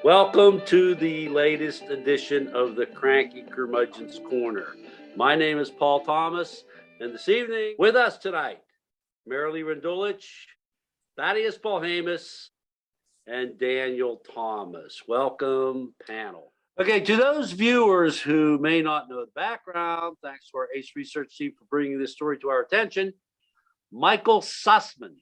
Welcome to the latest edition of the Cranky Curmudgeon's Corner. My name is Paul Thomas, and this evening with us tonight, Marilee Rendulich, Thaddeus Polhamus, and Daniel Thomas. Welcome, panel. Okay, to those viewers who may not know the background, thanks to our ACE research team for bringing this story to our attention. Michael Sussmann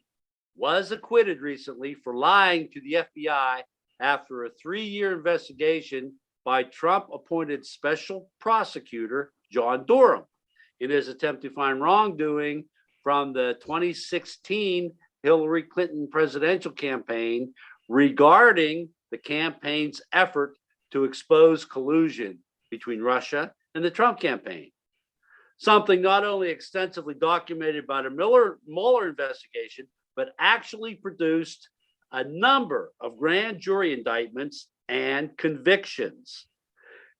was acquitted recently for lying to the FBI after a 3-year investigation by Trump-appointed special prosecutor John Durham in his attempt to find wrongdoing from the 2016 Hillary Clinton presidential campaign regarding the campaign's effort to expose collusion between Russia and the Trump campaign. Something not only extensively documented by the Mueller investigation, but actually produced a number of grand jury indictments and convictions.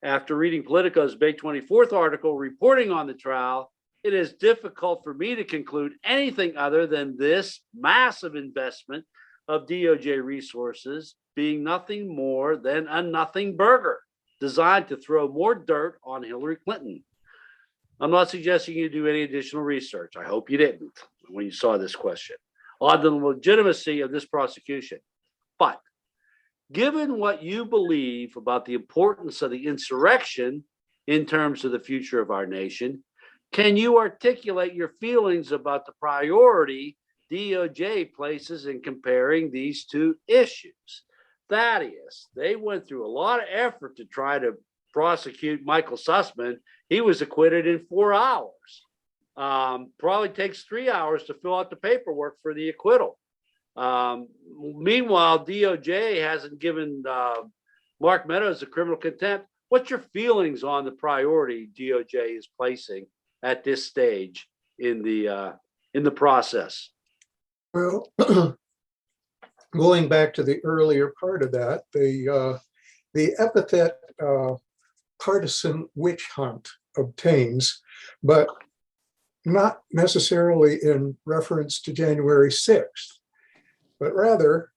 After reading Politico's May 24th article reporting on the trial, it is difficult for me to conclude anything other than this massive investment of DOJ resources being nothing more than a nothing burger designed to throw more dirt on Hillary Clinton. I'm not suggesting you do any additional research. I hope you didn't when you saw this question on the legitimacy of this prosecution. But given what you believe about the importance of the insurrection in terms of the future of our nation, can you articulate your feelings about the priority DOJ places in comparing these two issues? Thaddeus, they went through a lot of effort to try to prosecute Michael Sussmann. He was acquitted in 4 hours. Probably takes 3 hours to fill out the paperwork for the acquittal. Meanwhile, DOJ hasn't given Mark Meadows a criminal contempt. What's your feelings on the priority DOJ is placing at this stage in the process? Well, going back to the earlier part of that, the epithet partisan witch hunt obtains, but not necessarily in reference to January 6th, but rather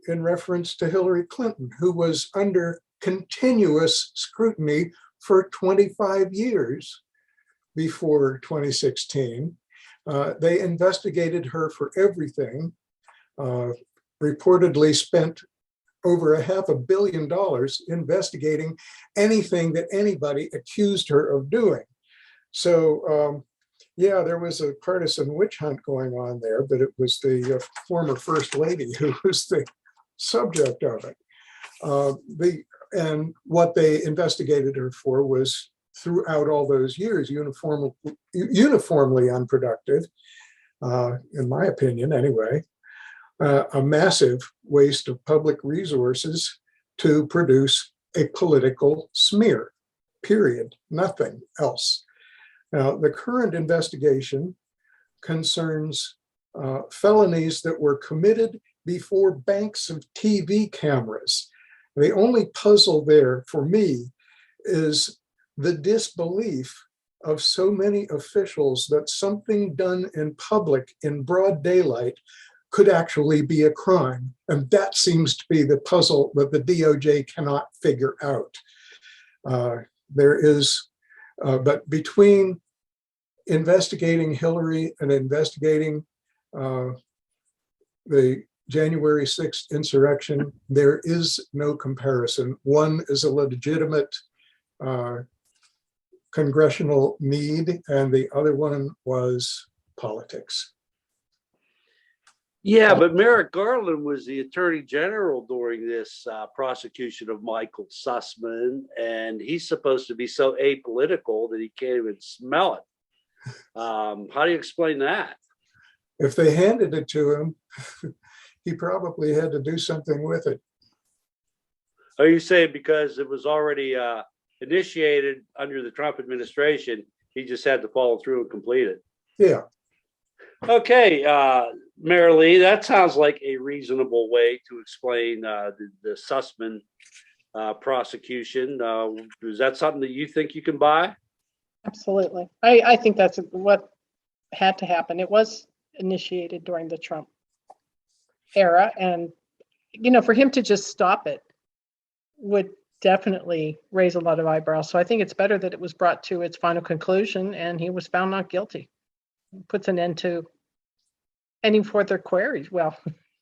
in reference to Hillary Clinton, who was under continuous scrutiny for 25 years before 2016. They investigated her for everything, reportedly spent over $500 million investigating anything that anybody accused her of doing. So, yeah, there was a partisan witch hunt going on there, but it was the former First Lady who was the subject of it. And what they investigated her for was, throughout all those years, uniformly unproductive, in my opinion anyway, a massive waste of public resources to produce a political smear, period, nothing else. Now, the current investigation concerns felonies that were committed before banks of TV cameras. The only puzzle there for me is the disbelief of so many officials that something done in public in broad daylight could actually be a crime. And that seems to be the puzzle that the DOJ cannot figure out. But between investigating Hillary and investigating the January 6th insurrection, there is no comparison. One is a legitimate congressional need, and the other one was politics. Yeah, but Merrick Garland was the attorney general during this prosecution of Michael Sussmann, and he's supposed to be so apolitical that he can't even smell it. How do you explain that? If they handed it to him, he probably had to do something with it. Are you saying because it was already initiated under the Trump administration, he just had to follow through and complete it? Yeah. Okay, Marilee, that sounds like a reasonable way to explain the Sussmann prosecution. Is that something that you think you can buy? Absolutely. I think that's what had to happen. It was initiated during the Trump era, and for him to just stop it would definitely raise a lot of eyebrows. So I think it's better that it was brought to its final conclusion and he was found not guilty. Puts an end to any further queries. Well,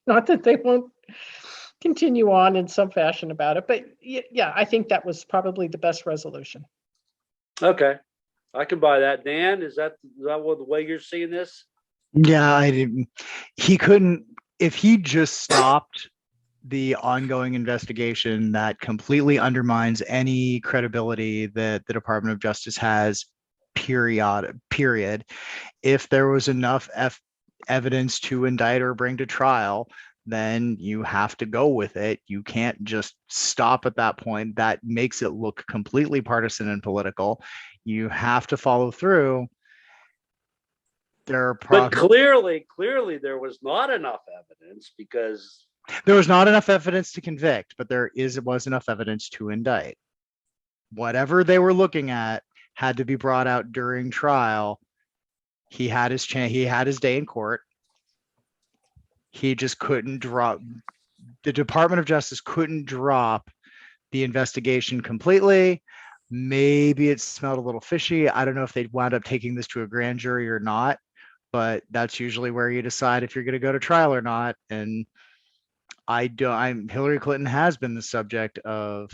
not that they won't continue on in some fashion about it, but yeah, I think that was probably the best resolution. Okay, I can buy that. Dan, is that what the way you're seeing this? Yeah, I didn't. He couldn't. If he just stopped the ongoing investigation, that completely undermines any credibility that the Department of Justice has. Period. If there was enough evidence to indict or bring to trial, then you have to go with it. You can't just stop at that point. That makes it look completely partisan and political. You have to follow through. But clearly there was not enough evidence, because there was not enough evidence to convict, but was enough evidence to indict. Whatever they were looking at had to be brought out during trial. He had his chance. He had his day in court. He just couldn't drop. The Department of Justice couldn't drop the investigation completely. Maybe it smelled a little fishy. I don't know if they'd wound up taking this to a grand jury or not, but that's usually where you decide if you're going to go to trial or not. And Hillary Clinton has been the subject of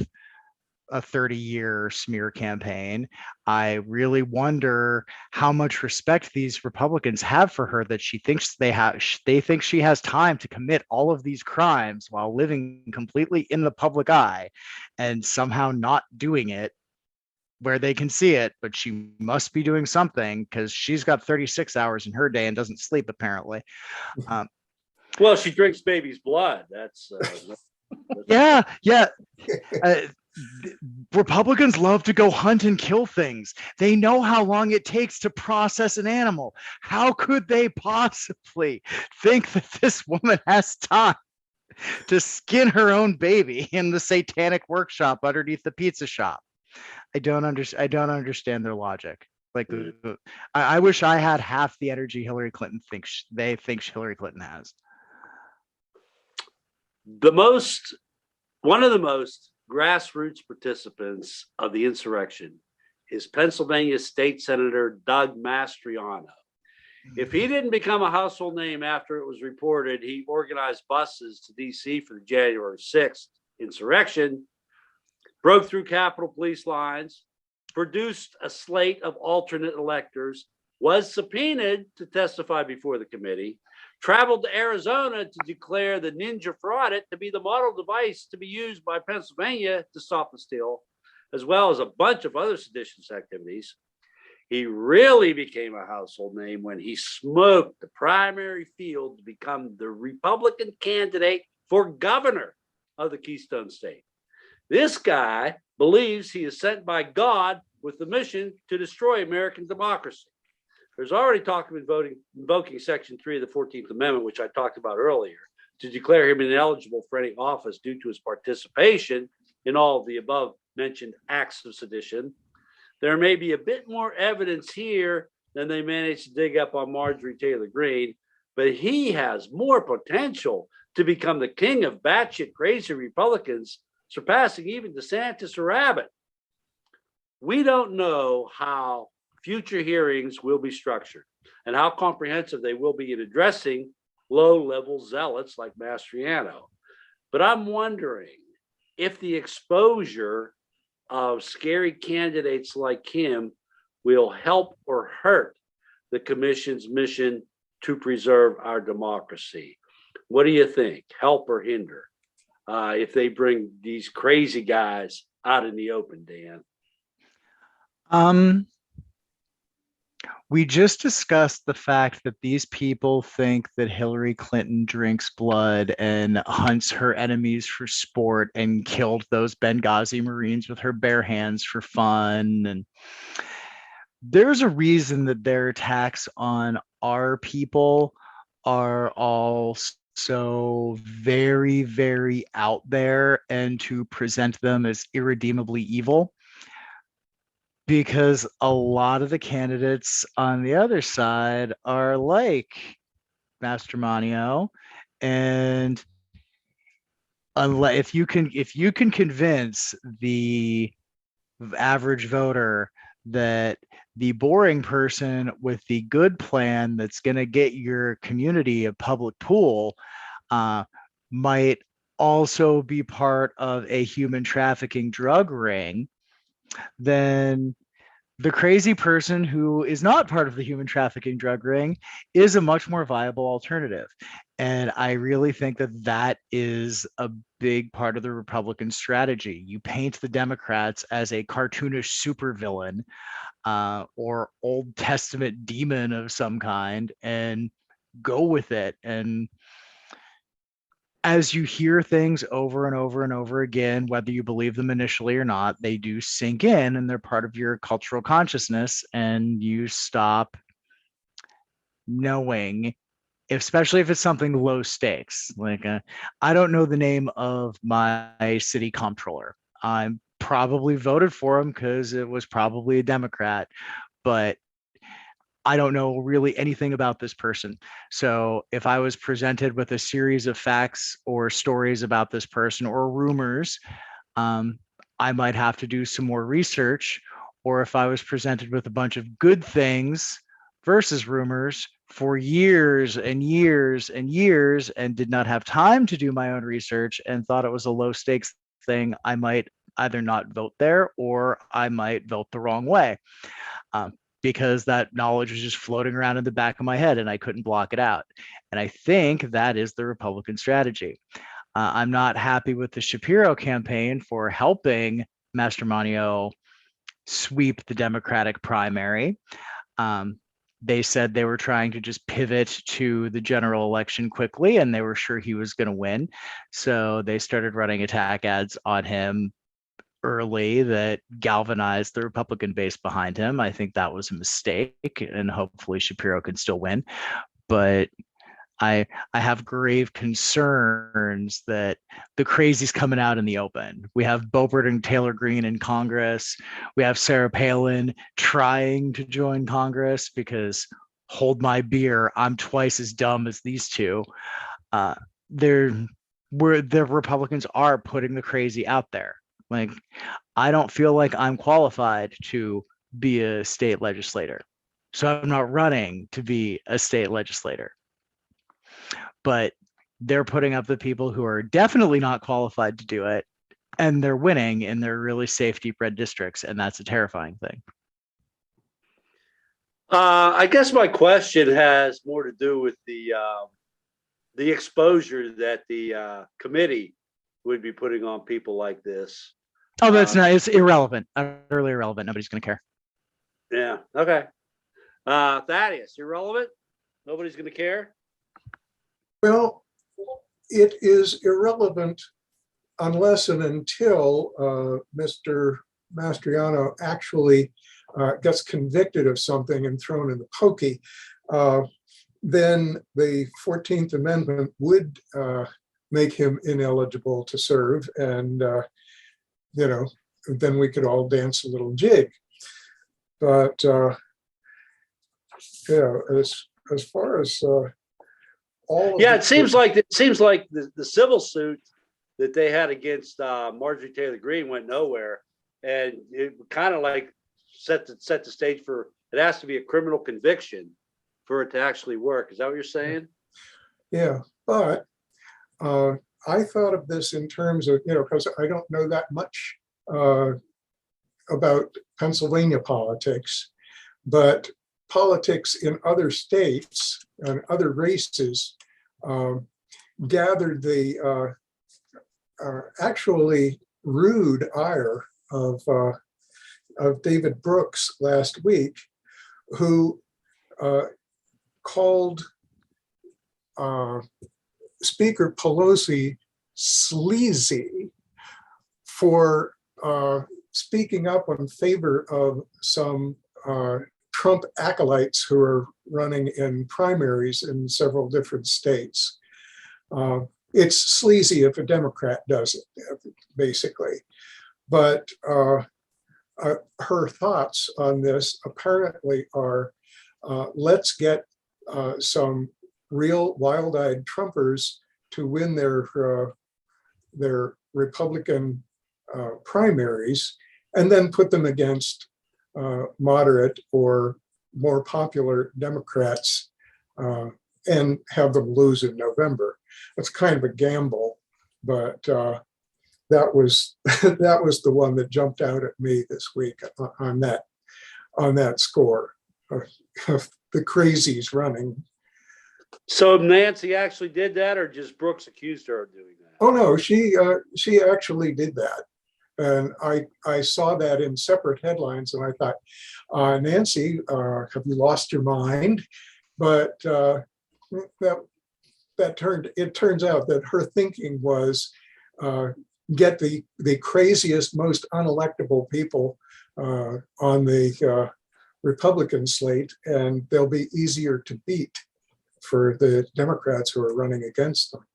a 30-year smear campaign. I really wonder how much respect these Republicans have for her, that they think she has time to commit all of these crimes while living completely in the public eye and somehow not doing it where they can see it, but she must be doing something because she's got 36 hours in her day and doesn't sleep apparently. Well, she drinks baby's blood. That's yeah. Republicans love to go hunt and kill things. They know how long it takes to process an animal. How could they possibly think that this woman has time to skin her own baby in the satanic workshop underneath the pizza shop? I don't understand their logic. Like, I wish I had half the energy Hillary Clinton thinks Hillary Clinton has. One of the most grassroots participants of the insurrection is Pennsylvania State Senator Doug Mastriano. If he didn't become a household name after it was reported he organized buses to DC for the January 6th insurrection, broke through Capitol Police lines, produced a slate of alternate electors, was subpoenaed to testify before the committee, traveled to Arizona to declare the Ninja Fraudit to be the model device to be used by Pennsylvania to stop the steal, as well as a bunch of other seditious activities. He really became a household name when he smoked the primary field to become the Republican candidate for governor of the Keystone State. This guy believes he is sent by God with the mission to destroy American democracy. There's already talk of invoking Section 3 of the 14th Amendment, which I talked about earlier, to declare him ineligible for any office due to his participation in all of the above mentioned acts of sedition. There may be a bit more evidence here than they managed to dig up on Marjorie Taylor Greene, but he has more potential to become the king of batshit crazy Republicans, surpassing even DeSantis or Abbott. We don't know how future hearings will be structured and how comprehensive they will be in addressing low-level zealots like Mastriano. But I'm wondering if the exposure of scary candidates like him will help or hurt the commission's mission to preserve our democracy. What do you think? Help or hinder? If they bring these crazy guys out in the open, Dan? We just discussed the fact that these people think that Hillary Clinton drinks blood and hunts her enemies for sport and killed those Benghazi Marines with her bare hands for fun. And there's a reason that their attacks on our people are all so very, very out there and to present them as irredeemably evil. Because a lot of the candidates on the other side are like Mastriano and unless if you can convince the average voter that the boring person with the good plan that's going to get your community a public pool might also be part of a human trafficking drug ring, then the crazy person who is not part of the human trafficking drug ring is a much more viable alternative. And I really think that that is a big part of the Republican strategy. You paint the Democrats as a cartoonish supervillain or Old Testament demon of some kind and go with it. And as you hear things over and over and over again, whether you believe them initially or not, they do sink in and they're part of your cultural consciousness, and you stop knowing, especially if it's something low stakes. Like, I don't know the name of my city comptroller. I probably voted for him because it was probably a Democrat, but I don't know really anything about this person. So if I was presented with a series of facts or stories about this person or rumors, I might have to do some more research. Or if I was presented with a bunch of good things versus rumors for years and years and years and did not have time to do my own research and thought it was a low stakes thing, I might either not vote there or I might vote the wrong way. Because that knowledge was just floating around in the back of my head and I couldn't block it out. And I think that is the Republican strategy. I'm not happy with the Shapiro campaign for helping Mastrimonio sweep the Democratic primary. They said they were trying to just pivot to the general election quickly and they were sure he was going to win. So they started running attack ads on him early that galvanized the Republican base behind him. I think that was a mistake, and hopefully Shapiro can still win. But I have grave concerns that the crazy's coming out in the open. We have Boebert and Taylor Greene in Congress. We have Sarah Palin trying to join Congress because, hold my beer, I'm twice as dumb as these two. The Republicans are putting the crazy out there. Like, I don't feel like I'm qualified to be a state legislator. So I'm not running to be a state legislator. But they're putting up the people who are definitely not qualified to do it, and they're winning in their really safe, deep red districts, and that's a terrifying thing. I guess my question has more to do with the exposure that the committee would be putting on people like this. Oh, that's not, it's irrelevant, utterly irrelevant. Nobody's going to care. Yeah. Okay. Thaddeus, irrelevant? Nobody's going to care? Well, it is irrelevant unless and until Mr. Mastriano actually gets convicted of something and thrown in the pokey. Then the 14th Amendment would make him ineligible to serve, and then we could all dance a little jig. But as far as all, it seems like the civil suit that they had against Marjorie Taylor Greene went nowhere, and it kind of like set the stage for it has to be a criminal conviction for it to actually work. Is that what you're saying? Yeah, but I thought of this in terms of, because I don't know that much about Pennsylvania politics, but politics in other states and other races gathered the actually rude ire of David Brooks last week, who called Speaker Pelosi sleazy for speaking up in favor of some Trump acolytes who are running in primaries in several different states. It's sleazy if a Democrat does it, basically. But her thoughts on this apparently are, let's get some real wild-eyed Trumpers to win their their Republican primaries and then put them against moderate or more popular Democrats and have them lose in November. It's kind of a gamble, but that was that was the one that jumped out at me this week on that score of the crazies running. So Nancy actually did that, or just Brooks accused her of doing that? Oh no, she actually did that, and I saw that in separate headlines, and I thought, Nancy, have you lost your mind? But it turns out that her thinking was get the craziest, most unelectable people on the Republican slate, and they'll be easier to beat for the Democrats who are running against them.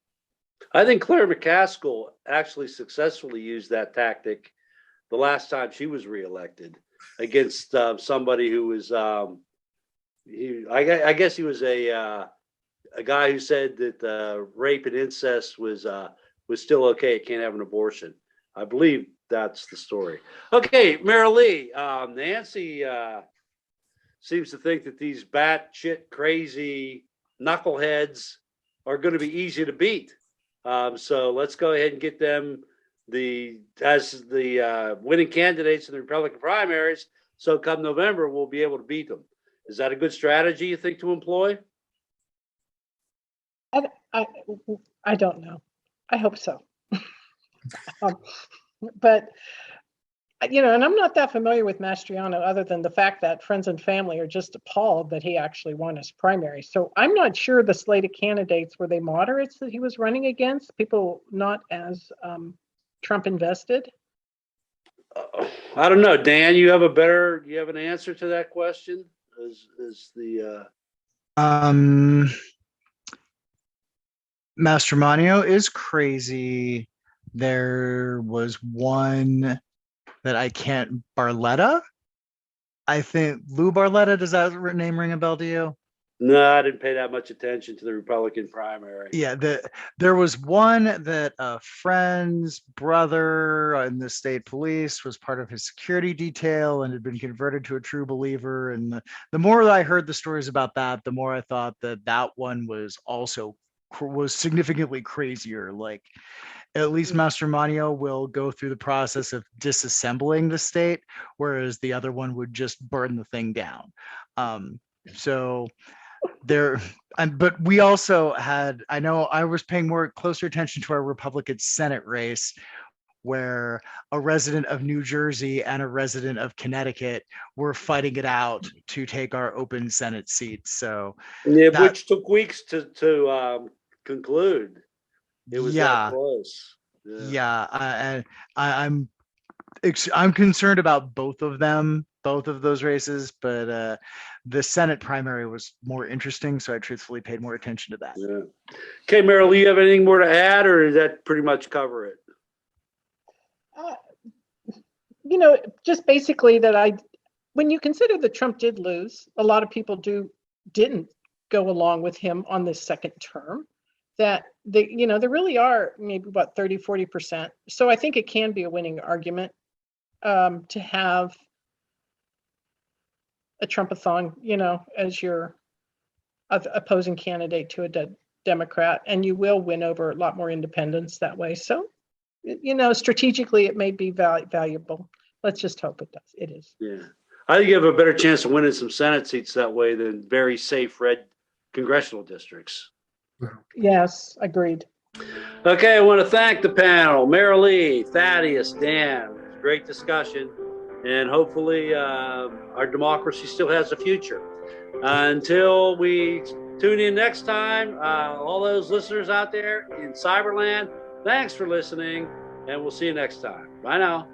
I think Claire McCaskill actually successfully used that tactic the last time she was reelected against somebody who was, I guess he was a guy who said that rape and incest was still okay. It can't have an abortion. I believe that's the story. Okay, Marilee, Nancy seems to think that these batshit crazy knuckleheads are going to be easy to beat. So let's go ahead and get them as the winning candidates in the Republican primaries. So come November, we'll be able to beat them. Is that a good strategy, you think, to employ? I don't know. I hope so. But and I'm not that familiar with Mastriano other than the fact that friends and family are just appalled that he actually won his primary. So I'm not sure the slate of candidates, were they moderates that he was running against, people not as Trump invested? I don't know. Dan, you have an answer to that question? Mastromanio is crazy. There was one that I can't, Barletta? I think Lou Barletta, does that name ring a bell to you? No, I didn't pay that much attention to the Republican primary. Yeah, there was one that a friend's brother in the state police was part of his security detail and had been converted to a true believer. And the more I heard the stories about that, the more I thought that one was significantly crazier. Like, at least Mastromanio will go through the process of disassembling the state, whereas the other one would just burn the thing down. So but we also had, I know I was paying closer attention to our Republican Senate race, where a resident of New Jersey and a resident of Connecticut were fighting it out to take our open Senate seats. So yeah, which took weeks to conclude. It was that close. Yeah, I'm concerned about both of those races, but the Senate primary was more interesting, so I truthfully paid more attention to that. Yeah. Okay, Meryl, you have anything more to add, or does that pretty much cover it? Just basically that when you consider that Trump did lose, a lot of people didn't go along with him on this second term. That there really are maybe about 30-40%. So I think it can be a winning argument to have a Trumpathon, as your opposing candidate to a Democrat, and you will win over a lot more independents that way. So, strategically, it may be valuable. Let's just hope it does. It is. Yeah, I think you have a better chance of winning some Senate seats that way than very safe red congressional districts. Yes, agreed. Okay, I want to thank the panel, Marilee, Thaddeus, Dan. Great discussion, and hopefully our democracy still has a future. Until we tune in next time, all those listeners out there in Cyberland, thanks for listening, and we'll see you next time. Bye now.